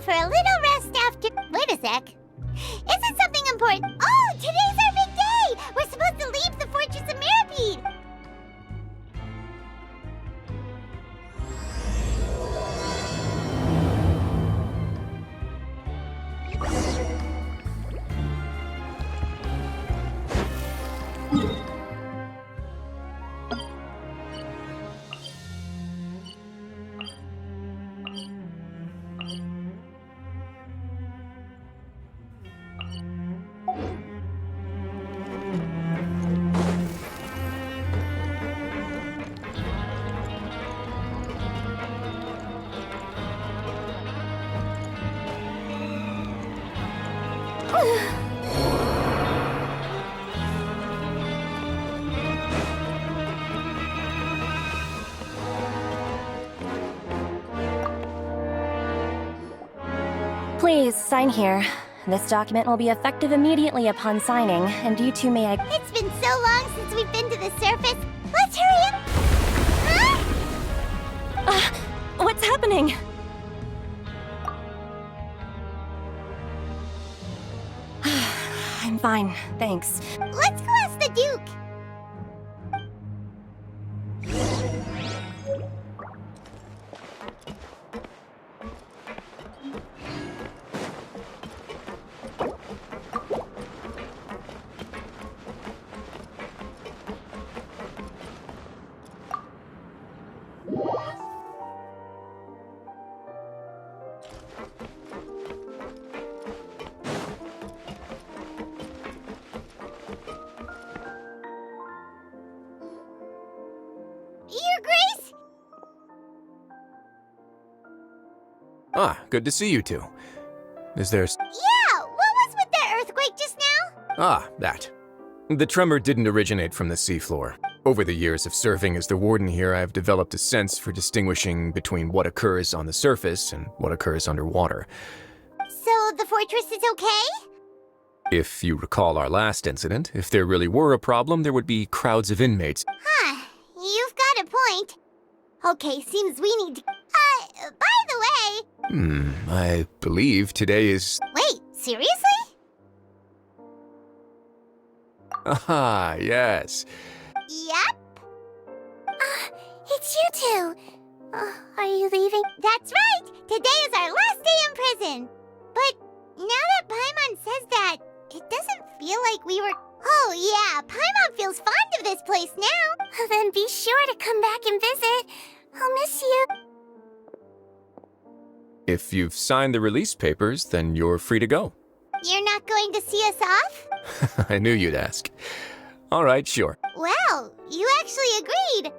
For a little rest after... Wait a sec. Isn't something important? Oh, today's our big day! We're supposed to leave the Fortress of Mirapede! Please, sign here. This document will be effective immediately upon signing, and you two may... It's been so long since we've been to the surface. Let's hurry up! Huh? What's happening? I'm fine, thanks. Let's go ask the Duke! Your Grace? Ah, good to see you two. Is there... Yeah, what was with that earthquake just now? Ah, that. The tremor didn't originate from the seafloor. Over the years of serving as the warden here, I've developed a sense for distinguishing between what occurs on the surface and what occurs underwater. So the fortress is okay? If you recall our last incident, if there really were a problem, there would be crowds of inmates. Huh, you've got a point. Okay, seems we need to... by the way... I believe today is... Wait, seriously? Ah, yes. Yep. It's you two. Are you leaving? That's right! Today is our last day in prison. But now that Paimon says that, it doesn't feel like we were... Oh yeah, Paimon feels fond of this place now. Then be sure to come back and visit. I'll miss you. If you've signed the release papers, then you're free to go. You're not going to see us off? I knew you'd ask. All right, sure. Well, you actually agreed.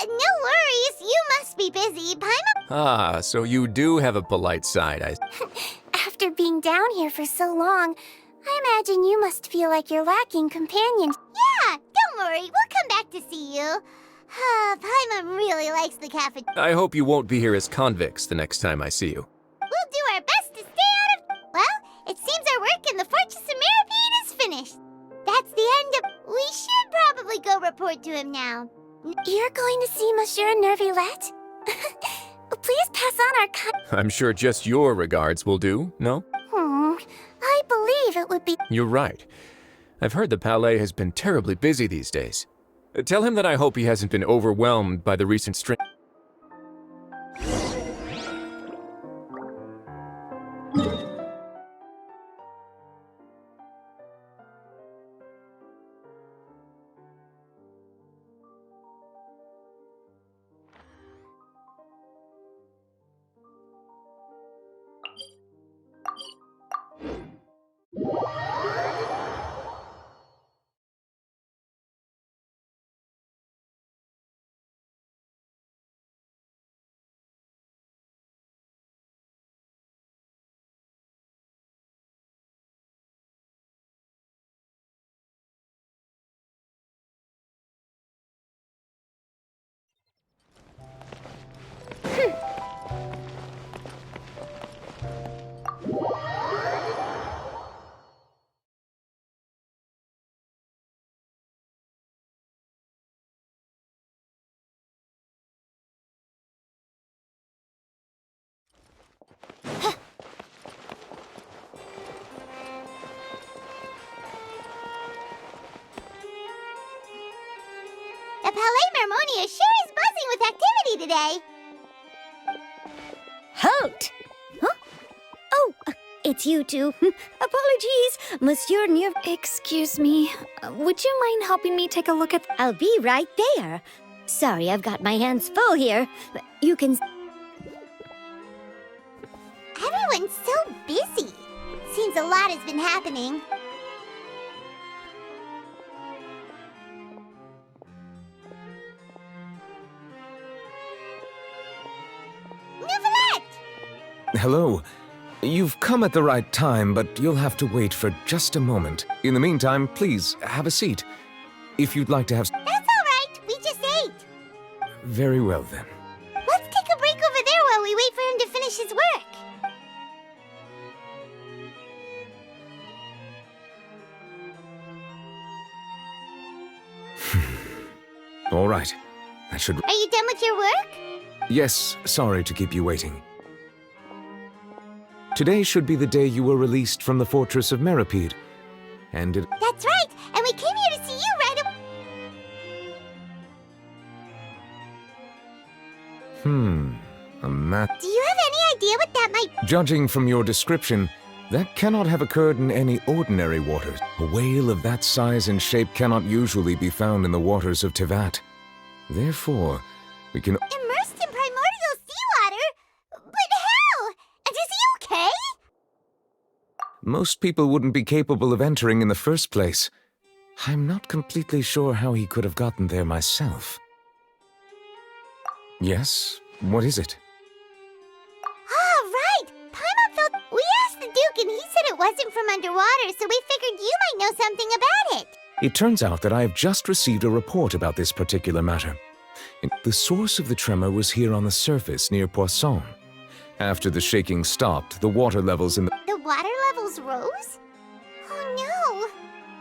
No worries, you must be busy. Paimon... Ah, so you do have a polite side, After being down here for so long, I imagine you must feel like you're lacking companions. Yeah, don't worry, we'll come back to see you. Paimon really likes the cafe. I hope you won't be here as convicts the next time I see you. We'll do our best to stay out of... Well, it seems our work in the Fortress of Mirapede is finished. That's the end of... We should probably go report to him now. You're going to see Monsieur Nervillette? Please pass on our I'm sure just your regards will do, no? I believe it would be... You're right. I've heard the Palais has been terribly busy these days. Tell him that I hope he hasn't been overwhelmed by the recent string... Palais Mermonia sure is buzzing with activity today. Halt! Huh? Oh, it's you two. Apologies, Monsieur Near. Excuse me. Would you mind helping me take a look at... I'll be right there. Sorry, I've got my hands full here. You can... Everyone's so busy. Seems a lot has been happening. Novelette! Hello. You've come at the right time, but you'll have to wait for just a moment. In the meantime, please, have a seat. If you'd like to have... That's all right. We just ate. Very well, then. Let's take a break over there while we wait for him to finish his work. All right. That should... Are you done with your work? Yes, sorry to keep you waiting. Today should be the day you were released from the Fortress of Meripede. And it... That's right, and we came here to see you right away. A map... Do you have any idea what that might... Judging from your description, that cannot have occurred in any ordinary waters. A whale of that size and shape cannot usually be found in the waters of Tevat. Therefore, we can... Immersed in primordial seawater? But how? And is he okay? Most people wouldn't be capable of entering in the first place. I'm not completely sure how he could have gotten there myself. Yes? What is it? Ah, right! Paimon felt... We asked the Duke and he said it wasn't from underwater, so we figured you might know something about it. It turns out that I have just received a report about this particular matter. The source of the tremor was here on the surface near Poisson. After the shaking stopped, the water levels in the... The water levels rose? Oh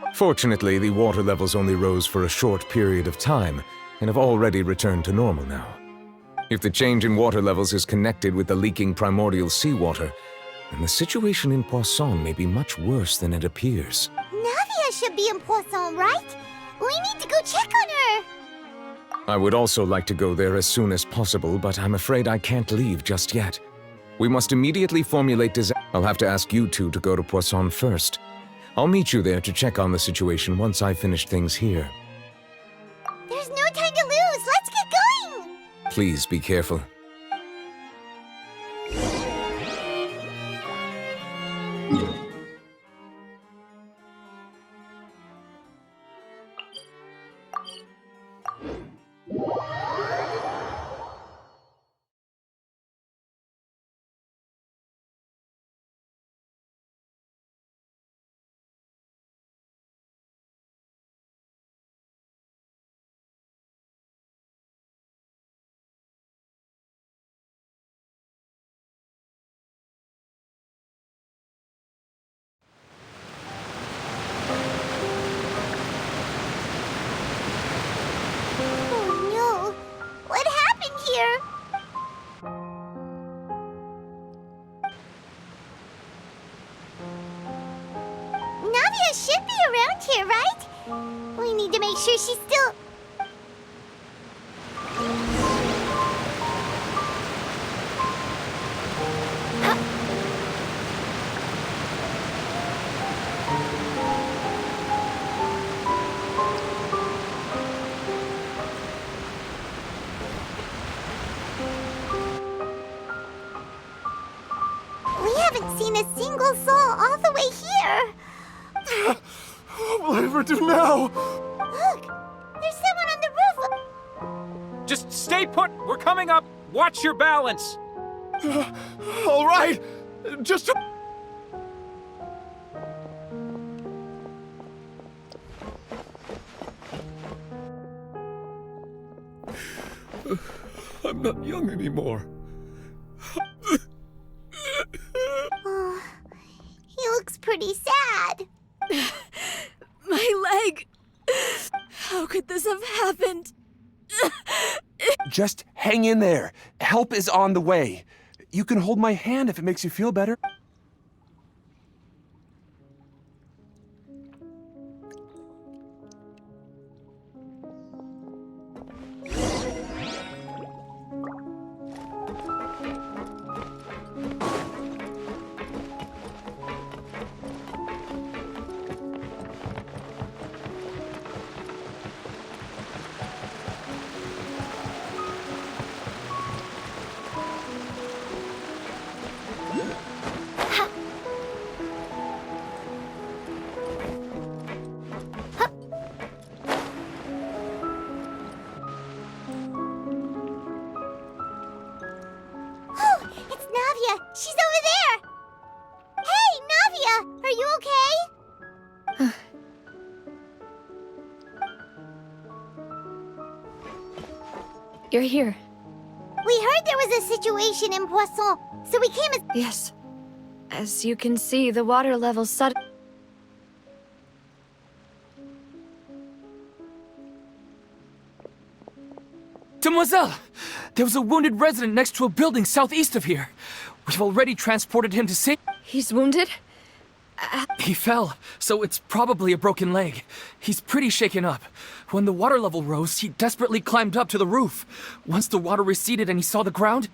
no! Fortunately, the water levels only rose for a short period of time and have already returned to normal now. If the change in water levels is connected with the leaking primordial seawater, then the situation in Poisson may be much worse than it appears. Navia should be in Poisson, right? We need to go check on her! I would also like to go there as soon as possible, but I'm afraid I can't leave just yet. We must immediately formulate I'll have to ask you two to go to Poisson first. I'll meet you there to check on the situation once I finish things here. There's no time to lose! Let's get going! Please be careful. Oh no! What happened here? Navia should be around here, right? We need to make sure she's still... We haven't seen a single soul all the way here. What will I ever do now? Look, there's someone on the roof. Just stay put! We're coming up! Watch your balance! All right, just a... I'm not young anymore. Oh, he looks pretty sad. My leg! How could this have happened? Just hang in there. Help is on the way. You can hold my hand if it makes you feel better. you okay? You're here. We heard there was a situation in Poisson, so we came as... Yes. As you can see, the water level Demoiselle! There was a wounded resident next to a building southeast of here. We've already transported him to safety. He's wounded? He fell, so it's probably a broken leg. He's pretty shaken up. When the water level rose, he desperately climbed up to the roof. Once the water receded and he saw the ground...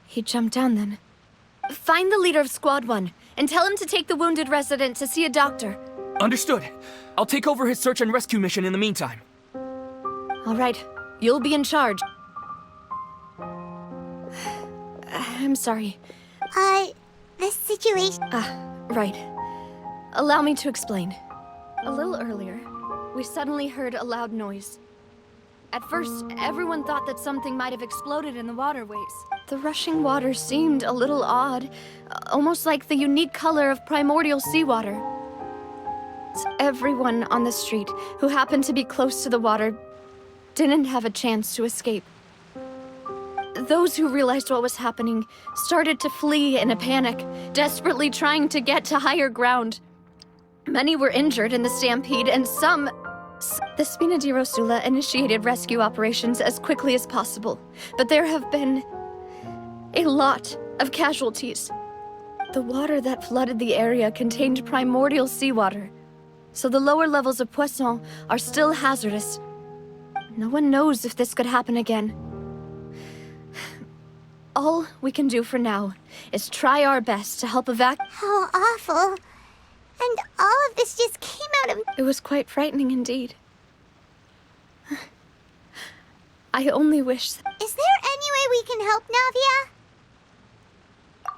He jumped down then. Find the leader of Squad 1, and tell him to take the wounded resident to see a doctor. Understood. I'll take over his search and rescue mission in the meantime. All right, you'll be in charge. I'm sorry. This situation... Right. Allow me to explain. A little earlier, we suddenly heard a loud noise. At first, everyone thought that something might have exploded in the waterways. The rushing water seemed a little odd, almost like the unique color of primordial seawater. Everyone on the street who happened to be close to the water didn't have a chance to escape. Those who realized what was happening started to flee in a panic, desperately trying to get to higher ground. Many were injured in the stampede, and some... The Spina di Rosula initiated rescue operations as quickly as possible, but there have been a lot of casualties. The water that flooded the area contained primordial seawater, so the lower levels of Poisson are still hazardous. No one knows if this could happen again. All we can do for now is try our best to help evacuate. How awful. And all of this just came out of... It was quite frightening indeed. I only wish... Is there any way we can help, Navia?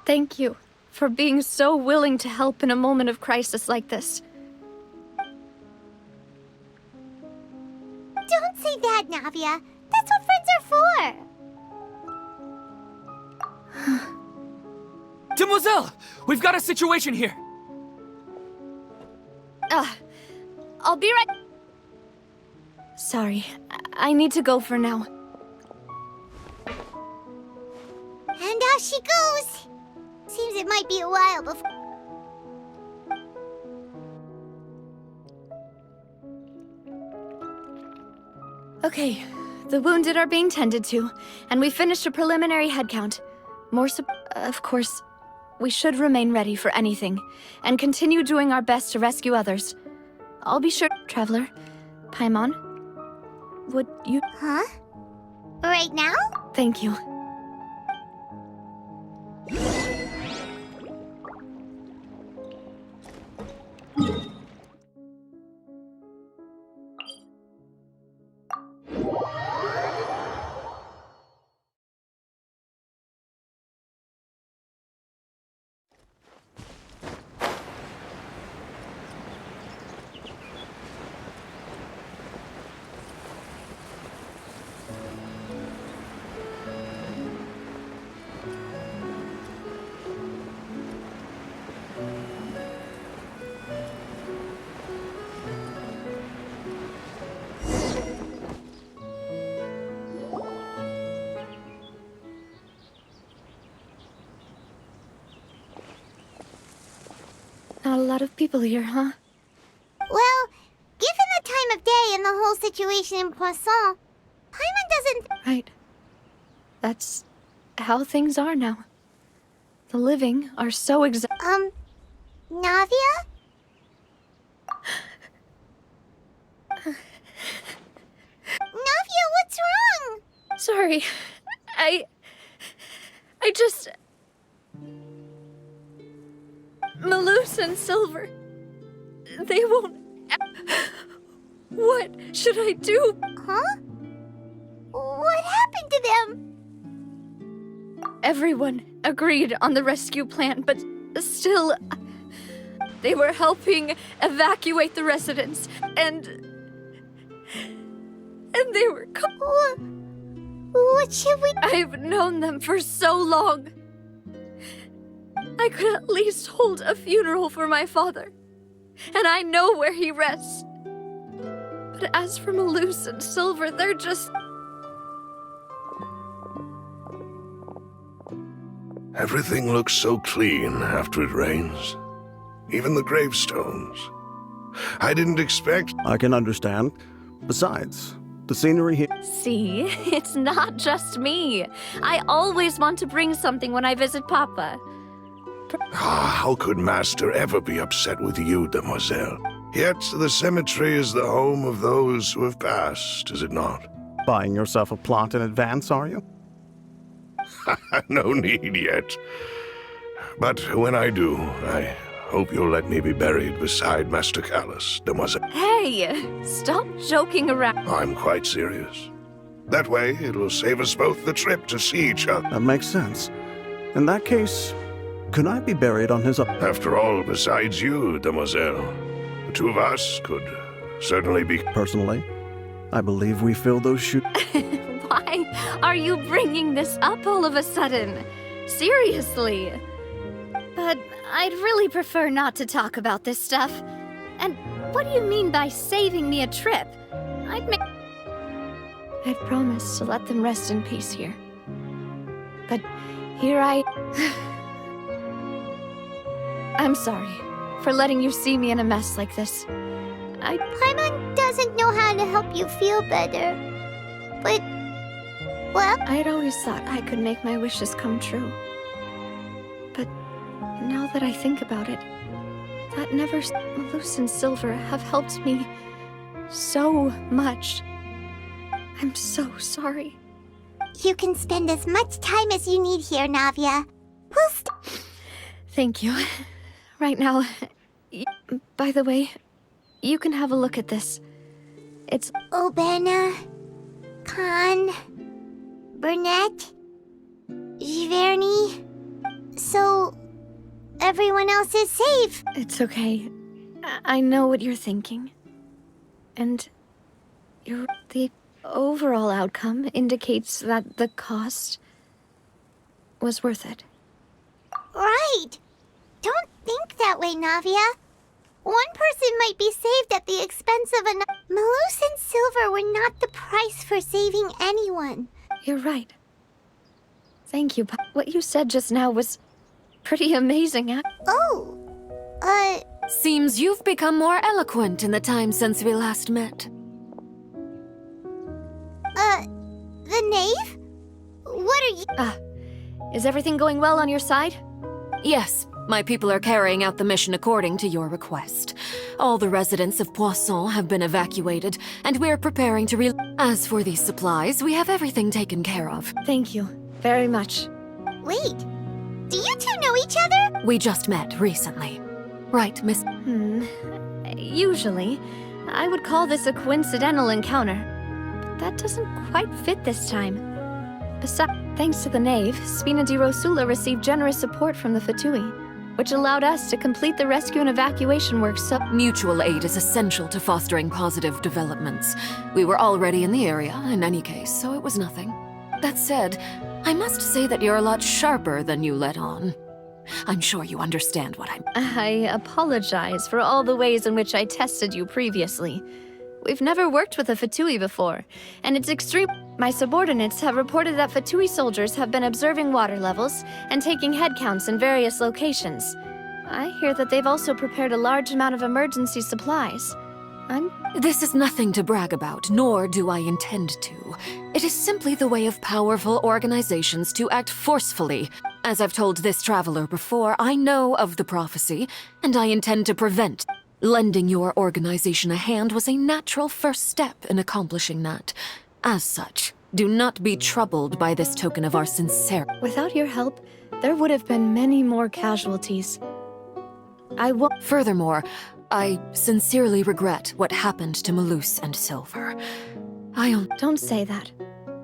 Thank you for being so willing to help in a moment of crisis like this. Don't say that, Navia. That's what friends are for. Demoiselle! We've got a situation here! I'll be right... Sorry, I need to go for now. And out she goes. Seems it might be a while before... Okay, the wounded are being tended to, and we finished a preliminary head count. Of course, we should remain ready for anything, and continue doing our best to rescue others. I'll be sure... Traveler, Paimon, would you... Huh? Right now? Thank you. Not a lot of people here, huh? Well, given the time of day and the whole situation in Poisson, Paimon doesn't... Right. That's how things are now. The living are so Navia? Navia, what's wrong? Sorry. I just... Malus and Silver... They won't... What should I do? Huh? What happened to them? Everyone agreed on the rescue plan, but still... They were helping evacuate the residents, and they were... What should we... I've known them for so long. I could at least hold a funeral for my father. And I know where he rests. But as for Malus and Silver, they're just... Everything looks so clean after it rains. Even the gravestones. I didn't expect... I can understand. Besides, the scenery here... See, it's not just me. I always want to bring something when I visit Papa. How could Master ever be upset with you, Demoiselle? Yet the cemetery is the home of those who have passed, is it not? Buying yourself a plot in advance, are you? No need yet. But when I do, I hope you'll let me be buried beside Master Callus, Demoiselle. Hey, stop joking around. I'm quite serious. That way, it'll save us both the trip to see each other. That makes sense. In that case, could I be buried on his... After all, besides you, Demoiselle, the two of us could certainly be... Personally, I believe we fill those shoes... Why are you bringing this up all of a sudden? Seriously. But I'd really prefer not to talk about this stuff. And what do you mean by saving me a trip? I'd promised to let them rest in peace here. But here I'm sorry for letting you see me in a mess like this. Paimon doesn't know how to help you feel better. But, well... I had always thought I could make my wishes come true. But now that I think about it, that never... Malus and Silver have helped me so much. I'm so sorry. You can spend as much time as you need here, Navia. Thank you. Right now... By the way, you can have a look at this. It's... Obena, Khan, Burnett, Giverny. So, everyone else is safe. It's okay. I know what you're thinking. And the overall outcome indicates that the cost was worth it. Right. Don't think that way, Navia. One person might be saved at the expense of another. Malus and Silver were not the price for saving anyone. You're right. Thank you. What you said just now was pretty amazing. Oh, Seems you've become more eloquent in the time since we last met. the knave? What are you... Is everything going well on your side? Yes, my people are carrying out the mission according to your request. All the residents of Poisson have been evacuated, and we're preparing to As for these supplies, we have everything taken care of. Thank you very much. Wait, do you two know each other? We just met recently. Right, Miss... Usually, I would call this a coincidental encounter. But that doesn't quite fit this time. Besides, thanks to the knave, Spina di Rosula received generous support from the Fatui, which allowed us to complete the rescue and evacuation work Mutual aid is essential to fostering positive developments. We were already in the area, in any case, so it was nothing. That said, I must say that you're a lot sharper than you let on. I'm sure you understand what I apologize for all the ways in which I tested you previously. We've never worked with a Fatui before, and it's extreme. My subordinates have reported that Fatui soldiers have been observing water levels and taking head counts in various locations. I hear that they've also prepared a large amount of emergency supplies. This is nothing to brag about, nor do I intend to. It is simply the way of powerful organizations to act forcefully. As I've told this traveler before, I know of the prophecy, and I intend to prevent. Lending your organization a hand was a natural first step in accomplishing that. As such, do not be troubled by this token of our sincerity. Without your help, there would have been many more casualties. Furthermore, I sincerely regret what happened to Malus and Silver. Don't say that.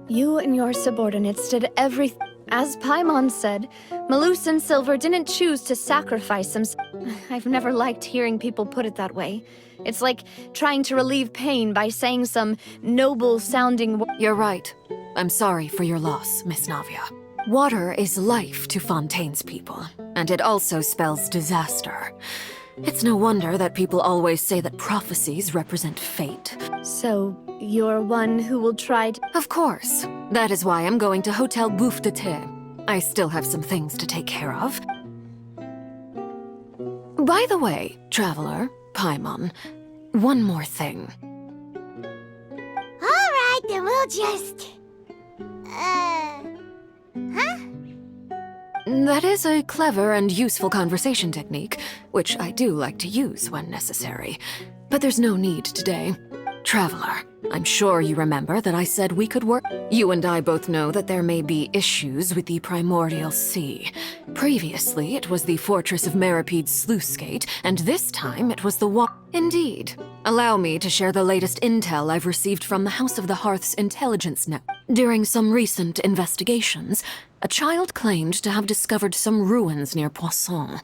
You and your subordinates did everything. As Paimon said, Malus and Silver didn't choose to sacrifice themselves. I've never liked hearing people put it that way. It's like trying to relieve pain by saying some noble-sounding You're right. I'm sorry for your loss, Miss Navia. Water is life to Fontaine's people, and it also spells disaster. It's no wonder that people always say that prophecies represent fate. So, you're one who will try to... Of course. That is why I'm going to Hotel Bouffe de Thé. I still have some things to take care of. By the way, Traveler, Paimon, one more thing. Alright, then we'll just... Huh? That is a clever and useful conversation technique, which I do like to use when necessary. But there's no need today. Traveler, I'm sure you remember that I said we could work. You and I both know that there may be issues with the Primordial Sea. Previously, it was the Fortress of Maripede's sluice gate, and this time it was the Indeed. Allow me to share the latest intel I've received from the House of the Hearth's intelligence net. During some recent investigations, a child claimed to have discovered some ruins near Poisson.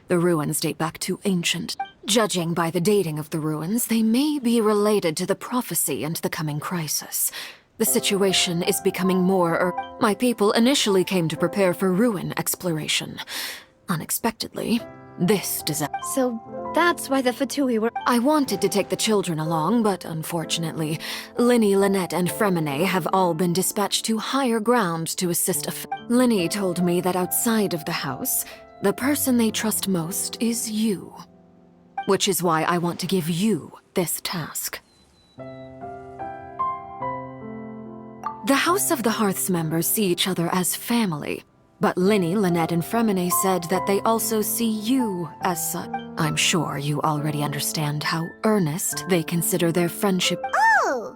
The ruins date back to ancient. Judging by the dating of the ruins, they may be related to the prophecy and the coming crisis. The situation is becoming more My people initially came to prepare for ruin exploration. Unexpectedly, this disaster. So, that's why the Fatui were... I wanted to take the children along, but unfortunately, Linny, Lynette, and Fremine have all been dispatched to higher ground to assist Linny told me that outside of the house, the person they trust most is you. Which is why I want to give you this task. The House of the Hearth's members see each other as family, but Linny, Lynette, and Fremine said that they also see you as such. I'm sure you already understand how earnest they consider their friendship. Oh!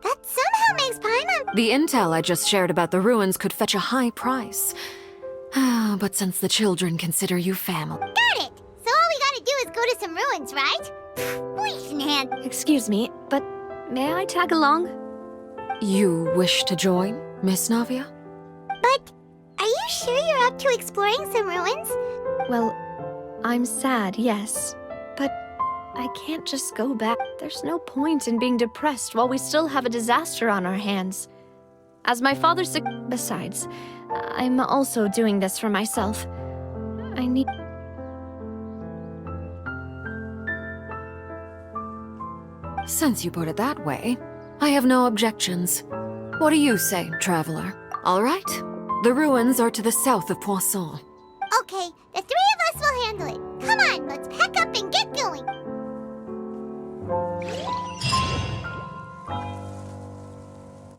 That somehow makes Paimon... The intel I just shared about the ruins could fetch a high price. But since the children consider you family... Got it! So all we gotta do is go to some ruins, right? We can handle... Excuse me, but may I tag along? You wish to join, Miss Navia? But... Are you sure you're up to exploring some ruins? Well, I'm sad, yes. But I can't just go back. There's no point in being depressed while we still have a disaster on our hands. As my father said... Besides, I'm also doing this for myself. I need... Since you put it that way, I have no objections. What do you say, Traveler? All right. The ruins are to the south of Poisson. Okay,